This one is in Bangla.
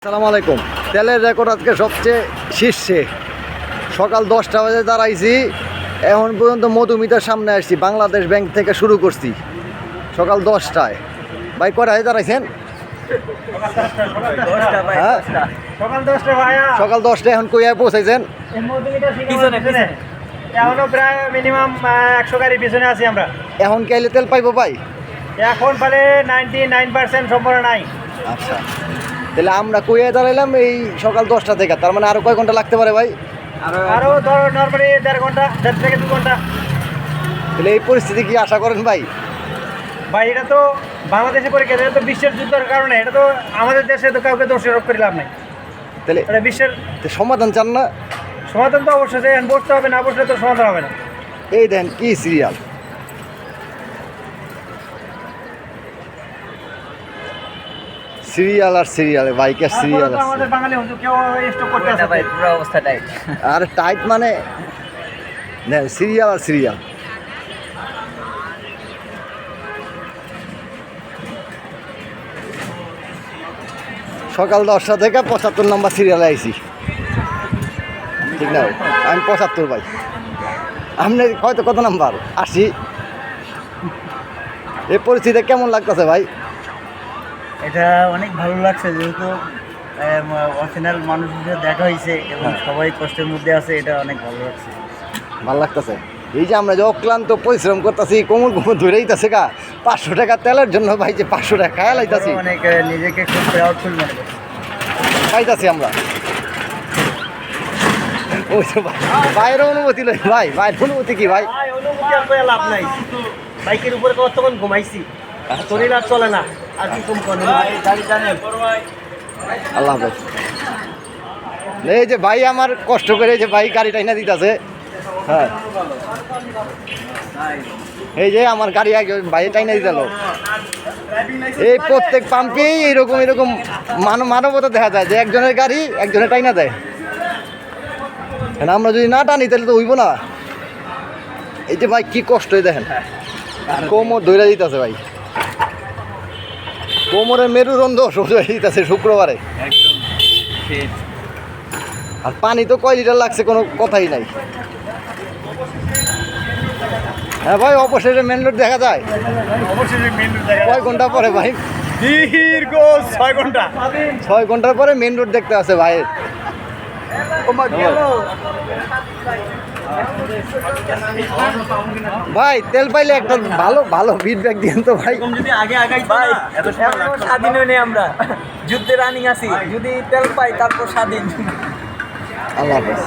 আসসালামু আলাইকুম। তেলের রেকর্ড আজকে সবচেয়ে শীর্ষে। সকাল 10টা বাজে দাঁড়াইছি, এখন পর্যন্ত মধুমিতার সামনে আসছি। বাংলাদেশ ব্যাংক থেকে শুরু করছি সকাল 10টায়। ভাই কটায় দাঁড়াইছেন? হ্যাঁ সকাল 10টায়। এখন কই পৌঁছাইছেন? এখনো প্রায় মিনিমাম 100 গাড়ির পিছনে আছি আমরা। এখন কি আইলে তেল পাইবো ভাই? এখন ফলে 99% সম্ভাবনা নাই। আচ্ছা, তাহলে আমরা কই দাঁড়াইলাম এই সকাল 10টা থেকে, তার মানে আরো কয় ঘন্টা লাগতে পারে ভাই? আরো ধরো নর্মালি 1.5 ঘন্টা, 1.5 থেকে 2 ঘন্টা। তাহলে এই পরিস্থিতি কি আশা করেন ভাই? ভাই এটা তো বাংলাদেশে পরীক্ষা, এটা তো বিশ্বের যুদ্ধের কারণে, এটা তো আমাদের দেশে তো কাউকে দোষারোপ করে লাভ নাই। তাহলে এটা বিশ্বের সমাধান চান না? সমাধান তো অবশ্যই চাই, বসতে হবে, না বসলে তো সমাধান হবে না। এই দেন কি সিরিয়াল, সিরিয়াল আর সিরিয়ালে বাইকের সিরিয়াল তারপরে তো আমাদের বাঙালি হুজুর কেউ স্টপ করতে আসে ভাই পুরো অবস্থা টাইট। আর টাইট মানে সিরিয়াল আর সিরিয়াল। সকাল 10টা থেকে 75 নম্বর সিরিয়ালে আইছি, ঠিক না? আমি 75 ভাই। আপনি হয়তো কত নাম্বার? 80। এই পরিস্থিতি কেমন লাগতেছে ভাই? এটা অনেক ভালো লাগছে, যেহেতু অরিজিনাল মানুষের সাথে দেখা হয়েছে এবং সবাই কষ্টের মধ্যে আছে, এটা অনেক ভালো লাগছে। ভালো লাগতেছে। এই যে আমরা যে অক্লান্ত পরিশ্রম করতেছি, কোমর কোমর ধরেই যাচ্ছে গা। 500 টাকা তেলের জন্য ভাই, যে 500 টাকা খায়া লাইতাছি, অনেক নিজেকে খুব প্রাউডফুল মনে করছি। পাইতাছি আমরা। ওই তো ভাই, ভাইয়ের অনুমতি লই ভাই। ভাইয়ের অনুমতি কি ভাই? অনুমতি আর করে লাভ নাই। বাইকের উপরে কতক্ষণ ঘুমাইছি, শরীর আর চলে না, আর কি কম করে গাড়ি টানে। আল্লাহ হাফেজ। এই যে ভাই আমার কষ্ট করে যে ভাই গাড়ি টাইনা দিতেছে। হ্যাঁ, এই যে আমার গাড়ি আগে ভাই টাইনা দিতে লোক। এই প্রত্যেক পাম্পেই এরকম এরকম মানবতা দেখা যায় যে একজনের গাড়ি একজনের টাইনা দেয়। আমরা যদি না টানি তাহলে তো হইব না। এই যে ভাই কি কষ্ট, দেখেন কোমর ধরে দিতেছে ভাই, কোমরের মেরুদণ্ড সোজা হয়ে দিতেছে শুক্রবারে। আর পানি তো কয় লিটার লাগছে কোনো কথাই নাই। হ্যাঁ ভাই, অবশেষে মেন রোড দেখা যায়। অবশ্যই মেন রোড দেখা কয় ঘন্টা পরে ভাই? দীর্ঘ 6 ঘন্টা। 6 ঘন্টার পরে মেন রোড দেখতে আছে ভাই। ভাই তেল পাইলে একটা ভালো ভালো ফিডব্যাক দিন তো ভাই। যদি আগে আগাই ভাই এখনো স্বাধীন হয়নি, আমরা যুদ্ধে রানিং আছি, যদি তেল পাই তারপর স্বাধীন। আল্লাহ হাফেজ।